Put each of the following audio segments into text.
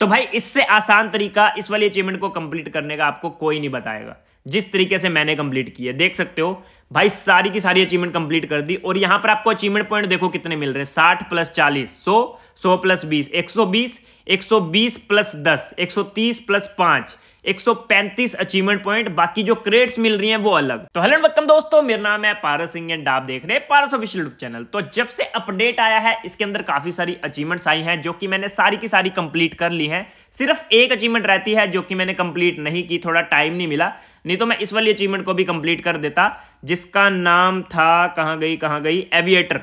तो भाई इससे आसान तरीका इस वाली अचीवमेंट को कंप्लीट करने का आपको कोई नहीं बताएगा, जिस तरीके से मैंने कंप्लीट की है। देख सकते हो भाई, सारी की सारी अचीवमेंट कंप्लीट कर दी। और यहां पर आपको अचीवमेंट पॉइंट देखो कितने मिल रहे हैं, 60 plus 40 100, 100 plus 20 120, 120 plus 10 130 plus 5 135 achievement point. बाकी जो क्रेड्स मिल रही हैं वो अलग। तो हेलो वेलकम दोस्तों, मेरा नाम है पारस सिंह एंड आप देख रहे हैं पारस ऑफिशियल यूट्यूब चैनल। तो जब से अपडेट आया है इसके अंदर काफी सारी अचीवमेंट्स आई हैं जो कि मैंने सारी की सारी कंप्लीट कर ली हैं। सिर्फ एक अचीवमेंट रहती है जो कि मैंने कंप्लीट नहीं की, थोड़ा टाइम नहीं मिला, नहीं तो मैं इस वाली अचीवमेंट को भी कंप्लीट कर देता, जिसका नाम था, कहां गई एविएटर।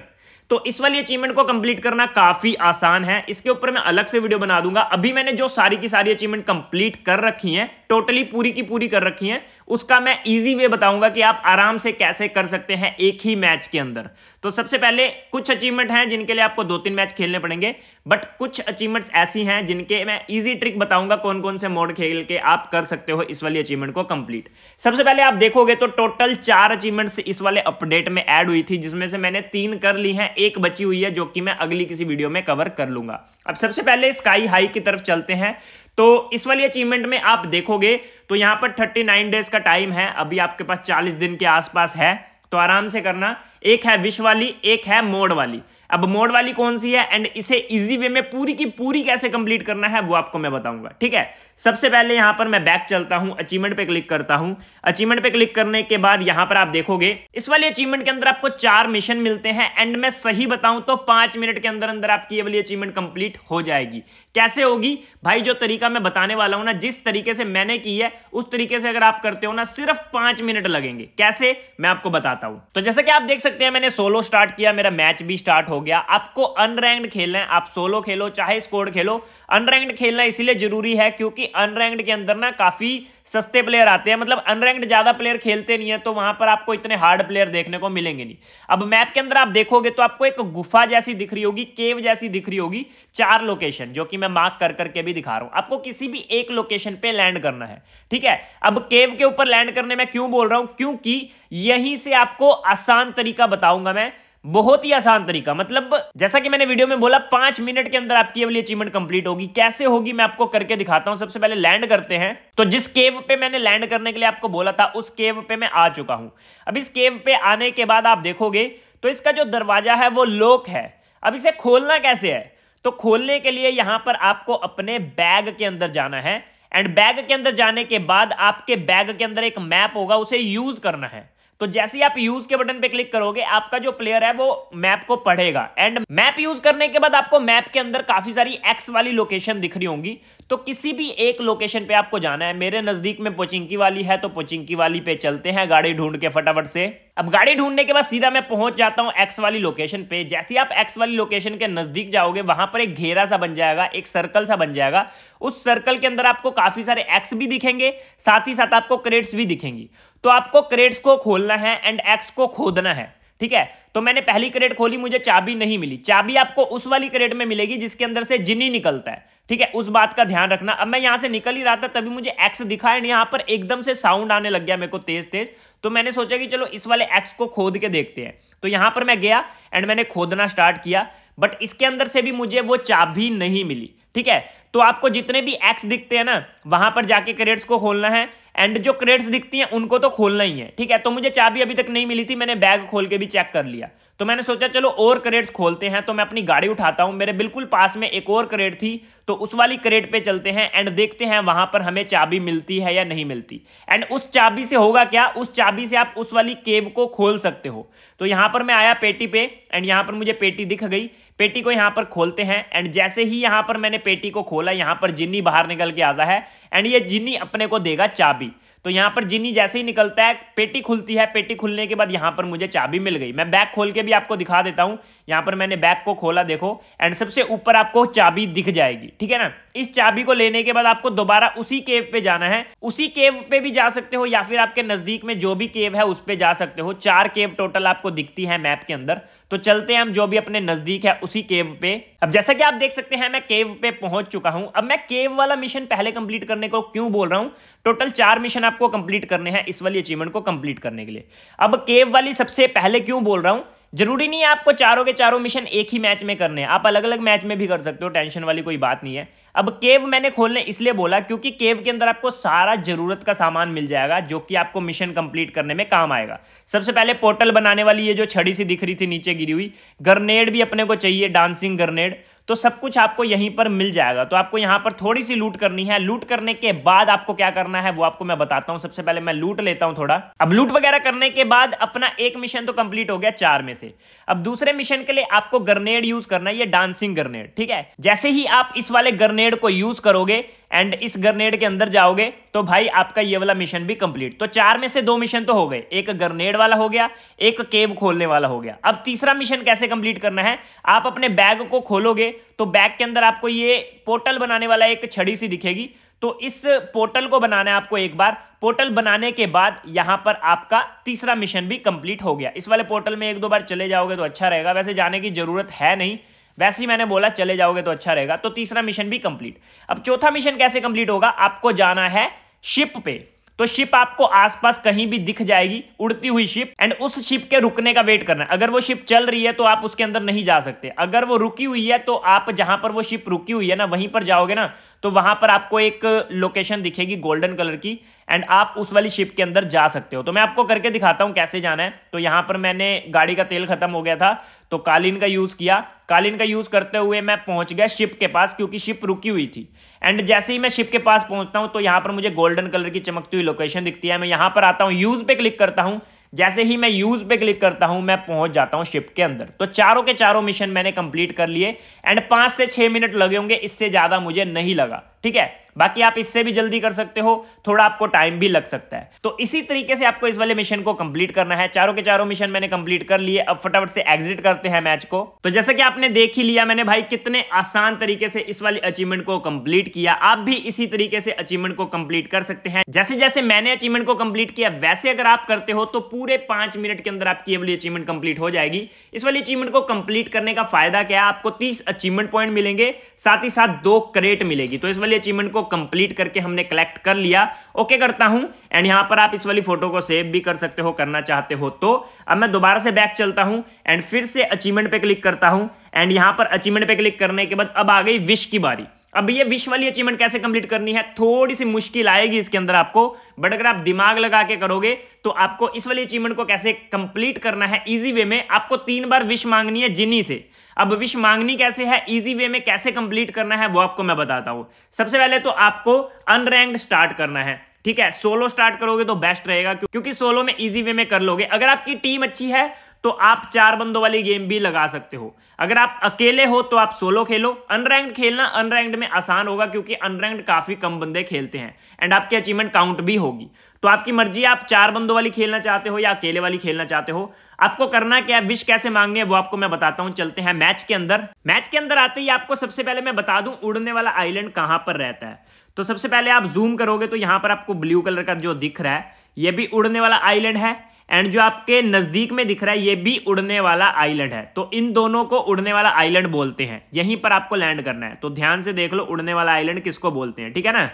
तो इस वाली अचीवमेंट को कंप्लीट करना काफी आसान है, इसके ऊपर मैं अलग से वीडियो बना दूंगा। अभी मैंने जो सारी की सारी अचीवमेंट कंप्लीट कर रखी हैं, टोटली पूरी की पूरी कर रखी हैं, उसका मैं इजी वे बताऊंगा कि आप आराम से कैसे कर सकते हैं एक ही मैच के अंदर। तो सबसे पहले कुछ अचीवमेंट हैं जिनके लिए आपको 2-3 मैच खेलने पड़ेंगे, बट कुछ अचीवमेंट्स ऐसी हैं जिनके मैं इजी ट्रिक बताऊंगा कौन कौन से मोड खेल के आप कर सकते हो इस वाली अचीवमेंट को कंप्लीट। सबसे पहले आप देखोगे तो टोटल 4 अचीवमेंट्स इस वाले अपडेट में ऐड हुई थी, जिसमें से मैंने 3 कर ली हैं, एक बची हुई है जो कि मैं अगली किसी वीडियो में कवर कर लूंगा। अब सबसे पहले स्काई हाई की तरफ चलते हैं। तो इस वाली अचीवमेंट में आप देखोगे तो यहां पर 39 डेज का टाइम है, अभी आपके पास 40 दिन के आसपास है, तो आराम से करना। एक है विश वाली, एक है मोड वाली। अब मोड वाली कौन सी है एंड इसे इजी वे में पूरी की पूरी कैसे कंप्लीट करना है वो आपको मैं बताऊंगा, ठीक है। सबसे पहले यहां पर मैं बैक चलता हूं, अचीवमेंट पे क्लिक करता हूं। अचीवमेंट पे क्लिक करने के बाद यहां पर आप देखोगे इस वाली अचीवमेंट के अंदर आपको 4 मिशन मिलते हैं एंड मैं सही बताऊं तो 5 मिनट के अंदर अंदर आपकी ये वाली अचीवमेंट कंप्लीट हो जाएगी। कैसे होगी भाई, जो तरीका मैं बताने वाला हूं ना, जिस तरीके से मैंने की है उस तरीके से अगर आप करते हो ना, सिर्फ 5 मिनट लगेंगे। कैसे, मैं आपको बताता हूं। तो जैसा कि आप देख सकते हैं मैंने सोलो स्टार्ट किया, मेरा मैच भी स्टार्ट हो गया। आपको अनरैंक्ड खेलना है, आप सोलो खेलो चाहे स्क्वाड खेलो। अनरैंक्ड खेलना इसलिए जरूरी है क्योंकि अनरैंक्ड के अंदर ना काफी सस्ते प्लेयर आते हैं, मतलब अनरैंक्ड ज्यादा प्लेयर खेलते नहीं है, तो वहां पर आपको इतने हार्ड प्लेयर देखने को मिलेंगे नहीं। अब मैप के अंदर आप देखोगे तो आपको एक गुफा जैसी दिख रही होगी, केव जैसी दिख रही होगी, 4 लोकेशन जो कि मैं मार्क कर करके भी दिखा रहा हूं। आपको किसी भी एक लोकेशन पे लैंड करना है, ठीक है। अब केव के ऊपर लैंड करने में क्यों बोल रहा हूं, क्योंकि यहीं से आपको आसान तरीका बताऊंगा मैं, बहुत ही आसान तरीका। मतलब जैसा कि मैंने वीडियो में बोला 5 मिनट के अंदर आपकी ये वाली अचीवमेंट कंप्लीट होगी। कैसे होगी मैं आपको करके दिखाता हूं। सबसे पहले लैंड करते हैं। तो जिस केव पे मैंने लैंड करने के लिए आपको बोला था उस केव पे मैं आ चुका हूं। अब इस केव पे आने के बाद आप देखोगे तो इसका जो दरवाजा है वो लॉक है। अब इसे खोलना कैसे है, तो खोलने के लिए यहां पर आपको अपने बैग के अंदर जाना है एंड बैग के अंदर जाने के बाद आपके बैग के अंदर एक मैप होगा, उसे यूज करना है। तो जैसे ही आप यूज के बटन पे क्लिक करोगे आपका जो प्लेयर है वो मैप को पढ़ेगा एंड मैप यूज करने के बाद आपको मैप के अंदर काफी सारी एक्स वाली लोकेशन दिख रही होंगी। तो किसी भी एक लोकेशन पे आपको जाना है। मेरे नजदीक में पोचिंकी वाली है तो पोचिंकी वाली पे चलते हैं गाड़ी ढूंढ के फटाफट से। अब गाड़ी ढूंढने के बाद सीधा मैं पहुंच जाता हूं एक्स वाली लोकेशन पे। जैसे ही आप एक्स वाली लोकेशन के नजदीक जाओगे वहां पर एक घेरा सा बन जाएगा, एक सर्कल सा बन जाएगा। उस सर्कल के अंदर आपको काफी सारे एक्स भी दिखेंगे, साथ ही साथ आपको क्रेट्स भी दिखेंगी। तो आपको क्रेट्स को खोलना है एंड एक्स को खोदना है, ठीक है। तो मैंने पहली क्रेट खोली, मुझे चाबी नहीं मिली। चाबी आपको उस वाली क्रेट में मिलेगी जिसके अंदर से जिनी निकलता है, ठीक है, उस बात का ध्यान रखना। अब मैं यहां से निकल ही रहा था तभी मुझे एक्स दिखा एंड यहां पर एकदम से साउंड आने लग गया मेरे को तेज तेज। तो मैंने सोचा कि चलो इस वाले एक्स को खोद के देखते हैं। तो यहां पर मैं गया एंड मैंने खोदना स्टार्ट किया, बट इसके अंदर से भी मुझे वो चाबी नहीं मिली, ठीक है। तो आपको जितने भी एक्स दिखते हैं ना वहां पर जाके क्रेट्स को खोलना है एंड जो क्रेट्स दिखती हैं उनको तो खोलना ही है, ठीक है। तो मुझे चाबी अभी तक नहीं मिली थी, मैंने बैग खोल के भी चेक कर लिया। तो मैंने सोचा चलो और क्रेट्स खोलते हैं। तो मैं अपनी गाड़ी उठाता हूं, मेरे बिल्कुल पास में एक और क्रेट थी, तो उस वाली क्रेट पे चलते हैं एंड देखते हैं वहां पर हमें चाबी मिलती है या नहीं मिलती। एंड उस चाबी से होगा क्या, उस चाबी से आप उस वाली केव को खोल सकते हो। तो यहां पर मैं आया पेटी पे एंड यहां पर मुझे पेटी दिख गई। पेटी को यहां पर खोलते हैं एंड जैसे ही यहां पर मैंने पेटी को खोला यहां पर जिन्नी बाहर निकल के आता है एंड ये जिन्नी अपने को देगा चाबी। तो यहां पर जिन्नी जैसे ही निकलता है पेटी खुलती है, पेटी खुलने के बाद यहां पर मुझे चाबी मिल गई। मैं बैग खोल के भी आपको दिखा देता हूं। यहां पर मैंने बैग को खोला, देखो, एंड सबसे ऊपर आपको चाबी दिख जाएगी, ठीक है ना। इस चाबी को लेने के बाद आपको दोबारा उसी केव पे जाना है। उसी केव पे भी जा सकते हो या फिर आपके नजदीक में जो भी केव है उस पे जा सकते हो। 4 केव टोटल आपको दिखती है मैप के अंदर। तो चलते हैं हम जो भी अपने नजदीक है उसी केव पे। अब जैसा कि आप देख सकते हैं मैं केव पे पहुंच चुका हूं। अब मैं केव वाला मिशन पहले कंप्लीट करने को क्यों बोल रहा हूं, टोटल 4 मिशन आपको कंप्लीट करने हैं इस वाली अचीवमेंट को कंप्लीट करने के लिए। अब केव वाली सबसे पहले क्यों बोल रहा हूं, जरूरी नहीं है आपको चारों के चारों मिशन एक ही मैच में करने हैं, आप अलग अलग मैच में भी कर सकते हो, टेंशन वाली कोई बात नहीं है। अब केव मैंने खोलने इसलिए बोला क्योंकि केव के अंदर आपको सारा जरूरत का सामान मिल जाएगा जो कि आपको मिशन कंप्लीट करने में काम आएगा। सबसे पहले पोर्टल बनाने वाली ये जो छड़ी सी दिख रही थी नीचे गिरी हुई, ग्रेनेड भी अपने को चाहिए, डांसिंग ग्रेनेड, तो सब कुछ आपको यहीं पर मिल जाएगा। तो आपको यहां पर थोड़ी सी लूट करनी है। लूट करने के बाद आपको क्या करना है वो आपको मैं बताता हूं। सबसे पहले मैं लूट लेता हूं थोड़ा। अब लूट वगैरह करने के बाद अपना एक मिशन तो कंप्लीट हो गया 4 में से। अब दूसरे मिशन के लिए आपको ग्रेनेड यूज करना है, ये डांसिंग ग्रेनेड, ठीक है। जैसे ही आप इस वाले ग्रेनेड को यूज करोगे एंड इस ग्रेनेड के अंदर जाओगे तो भाई आपका ये वाला मिशन भी कंप्लीट। तो 4 में से 2 मिशन तो हो गए, एक ग्रेनेड वाला हो गया, एक केव खोलने वाला हो गया। अब तीसरा मिशन कैसे कंप्लीट करना है, आप अपने बैग को खोलोगे तो बैग के अंदर आपको ये पोर्टल बनाने वाला एक छड़ी सी दिखेगी। तो इस पोर्टल को बनाना है आपको एक बार। पोर्टल बनाने के बाद यहां पर आपका तीसरा मिशन भी कंप्लीट हो गया। इस वाले पोर्टल में 1-2 बार चले जाओगे तो अच्छा रहेगा, वैसे जाने की जरूरत है नहीं, वैसे ही मैंने बोला चले जाओगे तो अच्छा रहेगा। तो तीसरा मिशन भी कंप्लीट। अब चौथा मिशन कैसे कंप्लीट होगा, आपको जाना है शिप पे। तो शिप आपको आसपास कहीं भी दिख जाएगी, उड़ती हुई शिप, एंड उस शिप के रुकने का वेट करना है। अगर वो शिप चल रही है तो आप उसके अंदर नहीं जा सकते, अगर वो रुकी हुई है तो आप जहां पर वो शिप रुकी हुई है ना वहीं पर जाओगे ना, तो वहां पर आपको एक लोकेशन दिखेगी गोल्डन कलर की, एंड आप उस वाली शिप के अंदर जा सकते हो। तो मैं आपको करके दिखाता हूं कैसे जाना है। तो यहां पर मैंने गाड़ी का तेल खत्म हो गया था तो कालीन का यूज किया। कालीन का यूज करते हुए मैं पहुंच गया शिप के पास क्योंकि शिप रुकी हुई थी। एंड जैसे ही मैं शिप के पास पहुंचता हूं तो यहां पर मुझे गोल्डन कलर की चमकती हुई लोकेशन दिखती है। मैं यहां पर आता हूं, यूज पे क्लिक करता हूं। जैसे ही मैं यूज पे क्लिक करता हूं मैं पहुंच जाता हूं शिप के अंदर। तो चारों के चारों मिशन मैंने कंप्लीट कर लिए एंड 5 से 6 मिनट लगे होंगे, इससे ज्यादा मुझे नहीं लगा, ठीक है। बाकी आप इससे भी जल्दी कर सकते हो, थोड़ा आपको टाइम भी लग सकता है। तो इसी तरीके से आपको इस वाले मिशन को कंप्लीट करना है। चारों के चारों मिशन मैंने कंप्लीट कर लिए। अब फटाफट से एग्जिट करते हैं मैच को। तो जैसे कि आपने देख ही लिया मैंने भाई कितने आसान तरीके से इस वाली अचीवमेंट को कंप्लीट किया। आप भी इसी तरीके से अचीवमेंट को कंप्लीट कर सकते हैं। जैसे जैसे मैंने अचीवमेंट को कंप्लीट किया वैसे अगर आप करते हो तो पूरे 5 मिनट के अंदर आपकी ये वाली अचीवमेंट कंप्लीट हो जाएगी। इस वाली अचीवमेंट को कंप्लीट करने का फायदा क्या है, आपको 30 अचीवमेंट पॉइंट मिलेंगे, साथ ही साथ 2 क्रेट मिलेगी। तो इस वाली अचीवमेंट को कंप्लीट करके हमने कलेक्ट कर लिया। ओके करता हूं एंड यहां पर आप इस वाली फोटो को सेव भी कर सकते हो, करना चाहते हो तो। अब मैं दोबारा से बैक चलता हूं एंड फिर से अचीवमेंट पे क्लिक करता हूं एंड यहां पर अचीवमेंट पे क्लिक करने के बाद अब आ गई विश की बारी। अब ये विश वाली अचीवमेंट कैसे कंप्लीट करनी है, थोड़ी सी मुश्किल आएगी इसके अंदर आपको, बट अगर आप दिमाग लगा के करोगे तो आपको इस वाली अचीवमेंट को कैसे कंप्लीट करना है इजी वे में। आपको 3 बार विश मांगनी है जिनी से। अब विश मांगनी कैसे है, इजी वे में कैसे कंप्लीट करना है वो आपको मैं बताता हूं। सबसे पहले तो आपको अनरैंक्ड स्टार्ट करना है, ठीक है। सोलो स्टार्ट करोगे तो बेस्ट रहेगा क्योंकि सोलो में इजी वे में कर लोगे। अगर आपकी टीम अच्छी है तो आप 4 बंदों वाली गेम भी लगा सकते हो। अगर आप अकेले हो तो आप सोलो खेलो। अनरैंक्ड खेलना अनरैंक्ड में आसान होगा क्योंकि अनरैंक्ड काफी कम बंदे खेलते हैं एंड आपकी अचीवमेंट काउंट भी होगी। तो आपकी मर्जी, आप 4 बंदों वाली खेलना चाहते हो या अकेले वाली खेलना चाहते हो। आपको करना क्या है, विश कैसे मांगनी है वो आपको मैं बताता हूं। चलते हैं मैच के अंदर। मैच के अंदर आते ही आपको सबसे पहले मैं बता दूं उड़ने वाला आइलैंड कहां पर रहता है। तो सबसे पहले आप जूम करोगे तो यहां पर आपको ब्लू कलर का जो दिख रहा है ये भी उड़ने वाला आइलैंड है, एंड जो आपके नजदीक में दिख रहा है ये भी उड़ने वाला आइलैंड है। तो इन दोनों को उड़ने वाला आइलैंड बोलते हैं। यहीं पर आपको लैंड करना है। तो ध्यान से देख लो उड़ने वाला आइलैंड किसको बोलते हैं, ठीक है ना।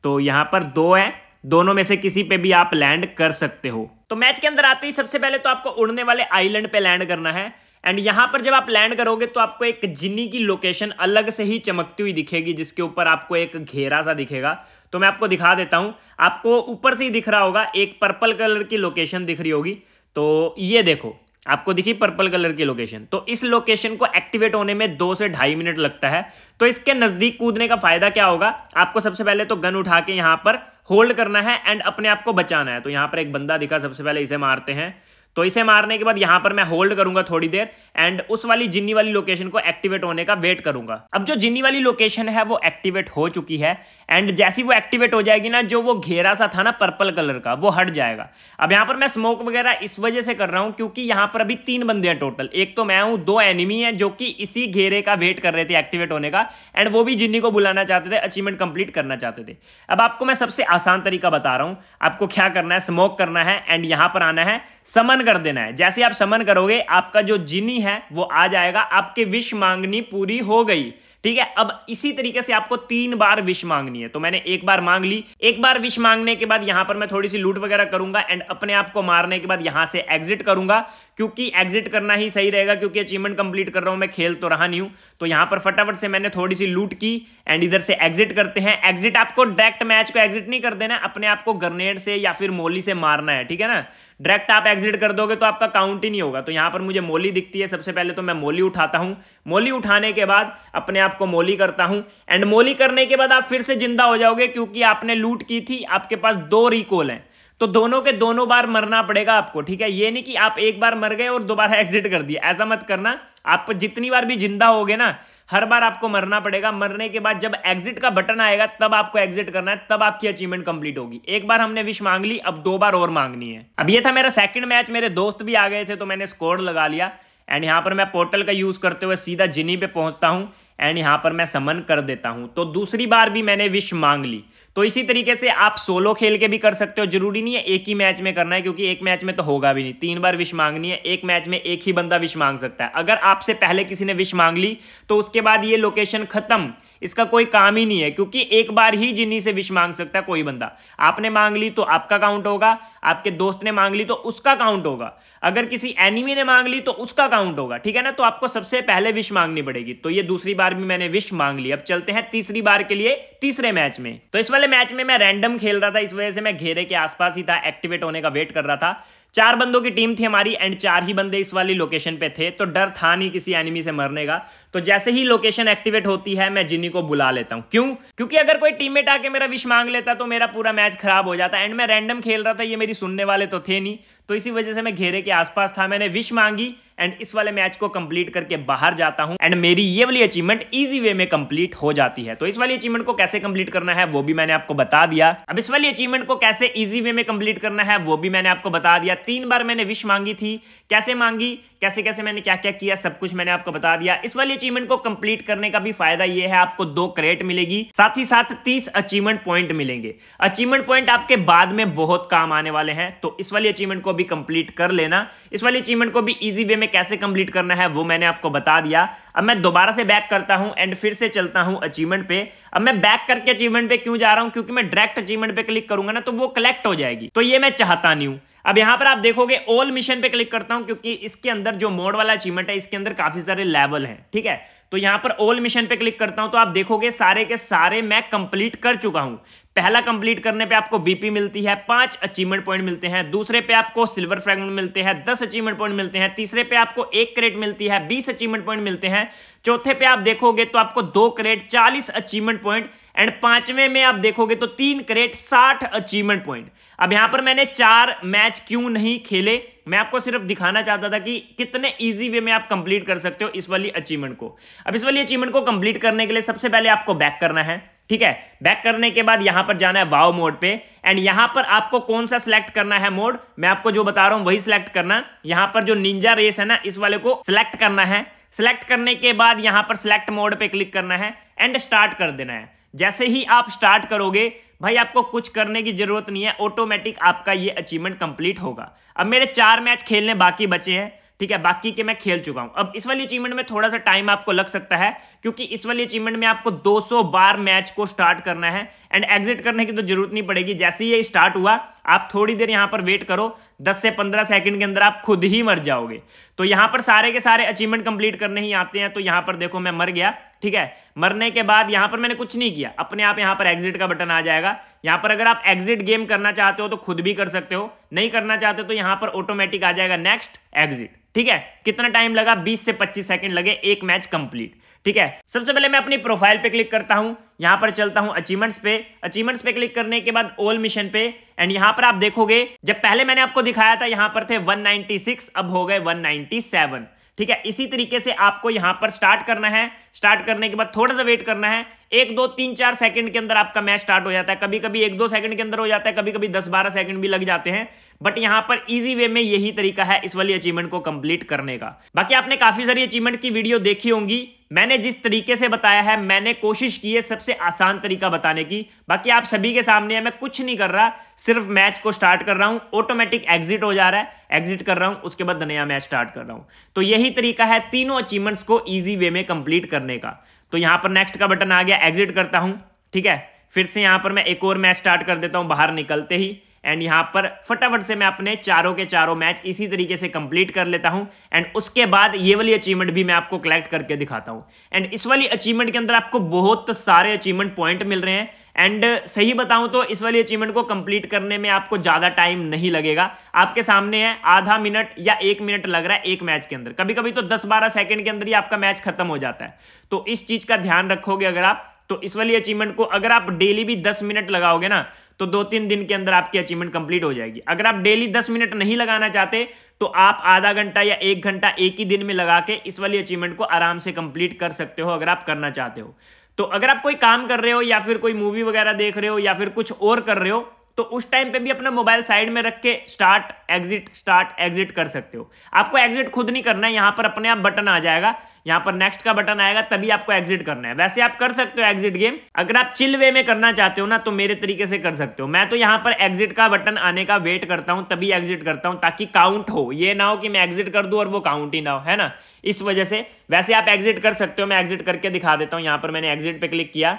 तो यहां पर 2 है, दोनों में से किसी पे भी आप लैंड कर सकते हो। तो मैच के अंदर आते ही सबसे पहले तो आपको उड़ने वाले आइलैंड पे लैंड करना है एंड यहां पर जब आप लैंड करोगे तो आपको एक जिन्नी की लोकेशन अलग से ही चमकती हुई दिखेगी जिसके ऊपर आपको एक घेरा सा दिखेगा। तो मैं आपको दिखा देता हूं, आपको ऊपर से ही दिख रहा होगा एक पर्पल कलर की लोकेशन दिख रही होगी। तो ये देखो आपको दिखी पर्पल कलर की लोकेशन। तो इस लोकेशन को एक्टिवेट होने में 2 से 2.5 मिनट लगता है। तो इसके नजदीक कूदने का फायदा क्या होगा, आपको सबसे पहले तो गन उठा के यहां पर होल्ड करना है एंड अपने आप को बचाना है। तो यहां पर एक बंदा दिखा, सबसे पहले इसे मारते हैं। तो इसे मारने के बाद यहां पर मैं होल्ड करूंगा थोड़ी देर एंड उस वाली जिन्नी वाली लोकेशन को एक्टिवेट होने का वेट करूंगा। अब जो जिन्नी वाली लोकेशन है वो एक्टिवेट हो चुकी है एंड जैसी वो एक्टिवेट हो जाएगी ना, जो वो घेरा सा था ना पर्पल कलर का वो हट जाएगा। अब यहां पर मैं स्मोक वगैरह इस वजह से कर रहा हूं क्योंकि यहां पर अभी 3 बंदे हैं टोटल। एक तो मैं हूं, 2 एनिमी हैं जो कि इसी घेरे का वेट कर रहे थे एक्टिवेट होने का एंड वो भी जिन्नी को बुलाना चाहते थे, अचीवमेंट कंप्लीट करना चाहते थे। अब आपको मैं सबसे आसान तरीका बता रहा हूं। आपको क्या करना है, स्मोक करना है एंड यहां पर आना है, समन कर देना है। जैसे आप समन करोगे आपका जो जिनी है वो आ जाएगा, आपकी विश मांगनी पूरी हो गई, ठीक है। अब इसी तरीके से आपको 3 बार विश मांगनी है। तो मैंने 1 बार मांग ली। 1 बार विश मांगने के बाद यहां पर मैं थोड़ी सी लूट वगैरह करूंगा एंड अपने आप को मारने के बाद यहां से एग्जिट करूंगा क्योंकि एग्जिट करना ही सही रहेगा, क्योंकि अचीवमेंट कंप्लीट कर रहा हूं मैं, खेल तो रहा नहीं हूं। तो यहां पर फटाफट से मैंने थोड़ी सी लूट की एंड इधर से एग्जिट करते हैं। एग्जिट आपको डायरेक्ट मैच को एग्जिट नहीं कर देना, अपने आप को ग्रेनेड से या फिर मोली से मारना है, ठीक है ना। डायरेक्ट आप एग्जिट कर दोगे तो आपका काउंट ही नहीं होगा। तो यहां पर मुझे मोली दिखती है, सबसे पहले तो मैं मोली उठाता हूं। मोली उठाने के बाद अपने आप को मोली करता हूं एंड मोली करने के बाद आप फिर से जिंदा हो जाओगे, क्योंकि आपने लूट की थी, आपके पास 2 रिकॉल हैं, तो दोनों के दोनों बार मरना पड़ेगा आपको, ठीक है। ये नहीं कि आप एक बार मर गए और दोबारा एग्जिट कर दिया, ऐसा मत करना। आप जितनी बार भी जिंदा होगे ना, हर बार आपको मरना पड़ेगा। मरने के बाद जब एग्जिट का बटन आएगा तब आपको एग्जिट करना है, तब आपकी अचीवमेंट कंप्लीट होगी। एक बार हमने विश मांग ली, अब 2 बार और मांगनी है। अब ये था मेरा सेकंड मैच, मेरे दोस्त भी आ गए थे तो मैंने स्कोर लगा लिया एंड यहां पर मैं पोर्टल का यूज करते हुए सीधा जिनी पे पहुंचता हूं एंड यहां पर मैं समन कर देता हूं। तो दूसरी बार भी मैंने विश मांग ली। तो इसी तरीके से आप सोलो खेल के भी कर सकते हो, जरूरी नहीं है एक ही मैच में करना है, क्योंकि एक मैच में तो होगा भी नहीं। 3 बार विश मांगनी है, एक मैच में एक ही बंदा विश मांग सकता है। अगर आपसे पहले किसी ने विश मांग ली तो उसके बाद ये लोकेशन खत्म, इसका कोई काम ही नहीं है, क्योंकि एक बार ही जिन्नी से विश मांग सकता है कोई बंदा। आपने मांग ली तो आपका काउंट होगा, आपके दोस्त ने मांग ली तो उसका काउंट होगा, अगर किसी एनिमी ने मांग ली तो उसका काउंट होगा, ठीक है ना। तो आपको सबसे पहले विश मांगनी पड़ेगी। तो ये दूसरी बार भी मैंने विश मांग ली। अब चलते हैं तीसरी बार के लिए तीसरे मैच में। तो इस वाले मैच में मैं रैंडम खेल रहा था, इस वजह से मैं घेरे के आसपास ही था, एक्टिवेट होने का वेट कर रहा था। 4 बंदों की टीम थी हमारी एंड 4 ही बंदे इस वाली लोकेशन पे थे, तो डर था नहीं किसी एनिमी से मरने का। तो जैसे ही लोकेशन एक्टिवेट होती है मैं जिन्नी को बुला लेता हूं। क्यों? क्योंकि अगर कोई टीममेट आके मेरा विश मांग लेता तो मेरा पूरा मैच खराब हो जाता एंड मैं रैंडम खेल रहा था, ये मेरी सुनने वाले तो थे नहीं। तो इसी वजह से मैं घेरे के आसपास था, मैंने विश मांगी एंड इस वाले मैच को कंप्लीट करके बाहर जाता हूं एंड मेरी ये वाली अचीवमेंट इजी वे में कंप्लीट हो जाती है। तो इस वाली अचीवमेंट को कैसे कंप्लीट करना है वो भी मैंने आपको बता दिया। अब इस वाली अचीवमेंट को कैसे इजी वे में कंप्लीट करना है वो भी मैंने आपको बता दिया। 3 बार मैंने विश मांगी थी, कैसे मांगी, कैसे कैसे मैंने क्या क्या किया, सब कुछ मैंने आपको बता दिया। इस वाली अचीवमेंट को कंप्लीट करने का भी फायदा ये है, आपको 2 क्रेट मिलेगी, साथ ही साथ 30 अचीवमेंट पॉइंट मिलेंगे। अचीवमेंट पॉइंट आपके बाद में बहुत काम आने वाले हैं, तो इस वाली अचीवमेंट को भी कंप्लीट कर लेना। इस वाली अचीवमेंट को भी इजी वे में कैसे कंप्लीट करना है वो मैंने आपको बता दिया। अब मैं दोबारा से बैक करता हूं एंड फिर से चलता हूं अचीवमेंट पे। अब मैं बैक करके अचीवमेंट पे क्यों जा रहा हूं? क्योंकि मैं डायरेक्ट अचीवमेंट पे क्लिक करूंगा ना तो वो कलेक्ट हो जाएगी, तो ये मैं चाहता नहीं हूं। अब यहां पर आप देखोगे ऑल मिशन पे क्लिक करता हूं, क्योंकि इसके अंदर जो मोड वाला अचीवमेंट है इसके अंदर काफी सारे लेवल हैं, ठीक है। तो यहां पर ऑल मिशन पे क्लिक करता हूं तो आप देखोगे सारे के सारे मैं कंप्लीट कर चुका हूं। पहला कंप्लीट करने पे आपको बीपी मिलती है, 5 अचीवमेंट पॉइंट मिलते हैं। दूसरे पे आपको सिल्वर फ्रैगमेंट मिलते हैं, 10 अचीवमेंट पॉइंट मिलते हैं। तीसरे पे आपको 1 क्रेट मिलती है, 20 अचीवमेंट पॉइंट मिलते हैं। चौथे पे आप देखोगे तो आपको 2 क्रेट, 40 अचीवमेंट पॉइंट एंड 5वें में आप देखोगे तो 3 क्रेट, 60 अचीवमेंट पॉइंट। अब यहां पर मैंने 4 मैच क्यों नहीं खेले, मैं आपको सिर्फ दिखाना चाहता था कि कितने इजी वे में आप कंप्लीट कर सकते हो इस वाली अचीवमेंट को। अब इस वाली अचीवमेंट को कंप्लीट करने के लिए सबसे पहले आपको बैक करना है, ठीक है। बैक करने के बाद यहां पर जाना है वाव मोड पे एंड यहां पर आपको कौन सा सिलेक्ट करना है मोड, मैं आपको जो बता रहा हूं वही सिलेक्ट करना। यहां पर जो निंजा रेस है ना, इस वाले को सिलेक्ट करना है। सिलेक्ट करने के बाद यहां पर सिलेक्ट मोड पे क्लिक करना है एंड स्टार्ट कर देना है। जैसे ही आप स्टार्ट करोगे भाई आपको कुछ करने की जरूरत नहीं है, ऑटोमेटिक आपका ये अचीवमेंट कंप्लीट होगा। अब मेरे 4 मैच खेलने बाकी बचे हैं, ठीक है, बाकी के मैं खेल चुका हूं। अब इस वाली अचीवमेंट में थोड़ा सा टाइम आपको लग सकता है, क्योंकि इस वाली अचीवमेंट में आपको 200 बार मैच को स्टार्ट करना है एंड एग्जिट करने की तो जरूरत नहीं पड़ेगी। जैसे ही ये स्टार्ट हुआ आप थोड़ी देर यहां पर वेट करो, 10 से 15 सेकंड के अंदर आप खुद ही मर जाओगे। तो यहां पर सारे के सारे अचीवमेंट कंप्लीट करने ही आते हैं। तो यहां पर देखो मैं मर गया, ठीक है। मरने के बाद यहां पर मैंने कुछ नहीं किया, अपने आप यहां पर एग्जिट का बटन आ जाएगा। यहां पर अगर आप एग्जिट गेम करना चाहते हो तो खुद भी कर सकते हो, नहीं करना चाहते तो यहां पर ऑटोमेटिक आ जाएगा नेक्स्ट एग्जिट, ठीक है। कितना टाइम लगा? 20 से 25 सेकंड लगे, एक मैच कंप्लीट, ठीक है। सबसे पहले मैं अपनी प्रोफाइल पे क्लिक करता हूं, यहां पर चलता हूं अचीवमेंट्स पे। अचीवमेंट्स पे क्लिक करने के बाद ऑल मिशन पे एंड यहां पर आप देखोगे जब पहले मैंने आपको दिखाया था यहां पर थे 196, अब हो गए 197, ठीक है। इसी तरीके से आपको यहां पर स्टार्ट करना है। स्टार्ट करने के बाद थोड़ा सा वेट करना है, 1 2 3 4 सेकंड के अंदर आपका मैच स्टार्ट हो जाता है। कभी कभी 1 2 सेकंड के अंदर हो जाता है, कभी कभी 10 12 सेकंड भी लग जाते हैं, बट यहां पर इजी वे में यही तरीका है इस वाली अचीवमेंट को कंप्लीट करने का। बाकी आपने काफी सारी अचीवमेंट की वीडियो देखी होंगी, मैंने जिस तरीके से बताया है मैंने कोशिश की है सबसे आसान तरीका बताने की। बाकी आप सभी के सामने है, मैं कुछ नहीं कर रहा, सिर्फ मैच को स्टार्ट कर रहा हूं, ऑटोमेटिक एग्जिट हो जा रहा है, एग्जिट कर रहा हूं, उसके बाद नया मैच स्टार्ट कर रहा हूं। तो यही तरीका है तीनों अचीवमेंट्स को इजी वे में कंप्लीट करने का। तो यहां पर नेक्स्ट का बटन आ गया, एग्जिट करता हूं, ठीक है। फिर से यहां पर मैं एक और मैच स्टार्ट कर देता हूं बाहर निकलते ही एंड यहां पर फटाफट से मैं अपने चारों के चारों मैच इसी तरीके से कंप्लीट कर लेता हूं एंड उसके बाद ये वाली अचीवमेंट भी मैं आपको कलेक्ट करके दिखाता हूं। एंड इस वाली अचीवमेंट के अंदर आपको बहुत सारे अचीवमेंट पॉइंट मिल रहे हैं एंड सही बताऊं तो इस वाली अचीवमेंट को कंप्लीट करने में आपको ज्यादा टाइम नहीं लगेगा। आपके सामने है आधा मिनट या 1 मिनट लग रहा है एक मैच के अंदर, कभी कभी तो 10-12 सेकंड के अंदर ही आपका मैच खत्म हो जाता है। तो इस चीज का ध्यान रखोगे अगर आप, तो इस वाली अचीवमेंट को अगर आप डेली भी 10 मिनट लगाओगे ना तो 2-3 दिन के अंदर आपकी अचीवमेंट कंप्लीट हो जाएगी। अगर आप डेली 10 मिनट नहीं लगाना चाहते तो आप आधा घंटा या 1 घंटा एक ही दिन में लगा के इस वाली अचीवमेंट को आराम से कंप्लीट कर सकते हो अगर आप करना चाहते हो। तो अगर आप कोई काम कर रहे हो या फिर कोई मूवी वगैरह देख रहे हो या फिर कुछ और कर रहे हो तो उस टाइम पे भी अपना मोबाइल साइड में रख के स्टार्ट एग्जिट कर सकते हो। आपको एग्जिट खुद नहीं करना है, यहां पर अपने आप बटन आ जाएगा, यहां पर नेक्स्ट का बटन आएगा तभी आपको एग्जिट करना है। वैसे आप कर सकते हो एग्जिट गेम, अगर आप चिल वे में करना चाहते हो ना तो मेरे तरीके से कर सकते हो। मैं तो यहां पर एग्जिट का बटन आने का वेट करता हूं तभी एग्जिट करता हूं ताकि काउंट हो, ये ना हो कि मैं एग्जिट कर दूं और वो काउंट ही ना हो, है ना, इस वजह से। वैसे आप एग्जिट कर सकते हो, मैं एग्जिट करके दिखा देता हूं। यहां पर मैंने एग्जिट पे क्लिक किया,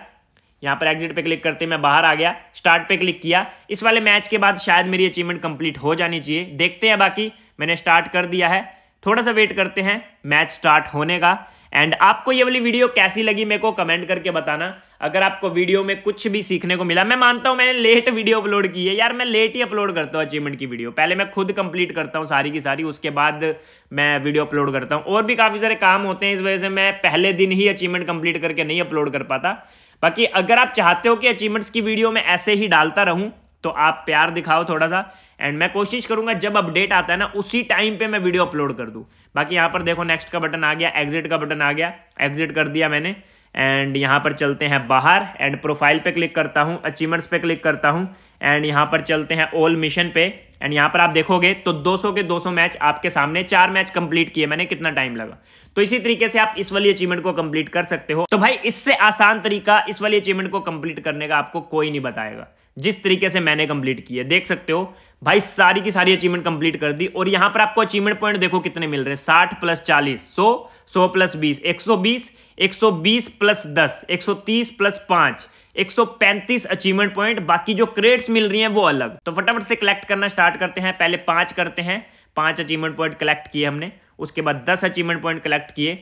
यहां पर एग्जिट पे क्लिक करते मैं बाहर आ गया, स्टार्ट पे क्लिक किया। इस वाले मैच के बाद शायद मेरी अचीवमेंट कंप्लीट हो जानी चाहिए, देखते हैं। बाकी मैंने स्टार्ट कर दिया है, थोड़ा सा वेट करते हैं मैच स्टार्ट होने का। एंड आपको ये वाली वीडियो कैसी लगी मेरे को कमेंट करके बताना। अगर आपको वीडियो में कुछ भी सीखने को मिला, मैं मानता हूं मैंने लेट वीडियो अपलोड की है यार, मैं लेट ही अपलोड करता हूं अचीवमेंट की वीडियो, पहले मैं खुद कंप्लीट करता हूं सारी की सारी, उसके बाद मैं वीडियो अपलोड करता हूं। और भी काफी सारे काम होते हैं, इस वजह से मैं पहले दिन ही अचीवमेंट कंप्लीट करके नहीं अपलोड कर पाता। बाकी अगर आप चाहते हो कि अचीवमेंट्स की वीडियो में ऐसे ही डालता रहूं तो आप प्यार दिखाओ थोड़ा सा, एंड मैं कोशिश करूंगा जब अपडेट आता है ना उसी टाइम पे मैं वीडियो अपलोड कर दूं। बाकी यहां पर देखो नेक्स्ट का बटन आ गया, एग्जिट का बटन आ गया, एग्जिट कर दिया मैंने। एंड यहां पर चलते हैं बाहर एंड प्रोफाइल पे क्लिक करता हूं, अचीवमेंट्स पे क्लिक करता हूं एंड यहां पर चलते हैं ऑल मिशन पे। एंड यहां पर आप देखोगे तो 200 के 200 मैच आपके सामने, 4 मैच कंप्लीट किए मैंने, कितना टाइम लगा। तो इसी तरीके से आप इस वाली अचीवमेंट को कंप्लीट कर सकते हो। तो भाई इससे आसान तरीका इस वाली अचीवमेंट को कंप्लीट करने का आपको कोई नहीं बताएगा, जिस तरीके से मैंने कंप्लीट की है। देख सकते हो भाई सारी की सारी अचीवमेंट कंप्लीट कर दी और यहां पर आपको अचीवमेंट पॉइंट देखो कितने मिल रहे हैं, 60 + 40 100, 100 + 20 120, 120 + 10 130 + 5 135 अचीवमेंट पॉइंट। बाकी जो क्रेड्स मिल रही हैं वो अलग। तो फटाफट से कलेक्ट करना स्टार्ट करते हैं। पहले 5 करते हैं, 5 अचीवमेंट पॉइंट कलेक्ट किए हमने, उसके बाद 10 अचीवमेंट पॉइंट कलेक्ट किए,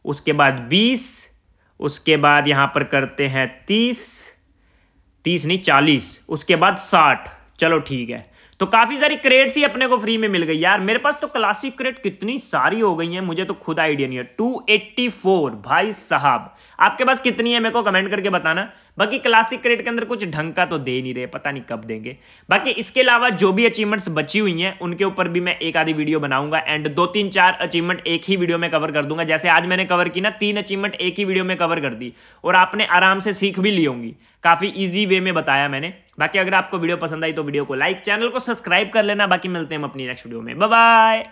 उसके बाद 20, उसके बाद यहां पर करते हैं 30 नहीं 40, उसके बाद 60। चलो ठीक है, तो काफी सारी क्रेड्स ही अपने को फ्री में मिल गई यार। मेरे पास तो क्लासिक क्रेड कितनी सारी हो गई हैं, मुझे तो खुद आइडिया नहीं है। 284 भाई साहब, आपके पास कितनी है मेरे को कमेंट करके बताना। बाकी क्लासिक क्रेड के अंदर कुछ ढंग का तो दे नहीं रहे, पता नहीं कब देंगे। बाकी इसके अलावा जो भी अचीवमेंट्स बची हुई हैं उनके ऊपर भी मैं एक आधी वीडियो बनाऊंगा एंड 2-3-4 अचीवमेंट एक ही वीडियो में कवर कर दूंगा। जैसे आज मैंने कवर की ना 3 अचीवमेंट एक ही वीडियो में कवर कर दी और आपने आराम से सीख भी ली होंगी, काफी इजी वे में बताया मैंने। बाकी अगर आपको वीडियो पसंद आई तो वीडियो को लाइक, चैनल को सब्सक्राइब कर लेना। बाकी मिलते हैं हम अपनी नेक्स्ट वीडियो में, बाय बाय।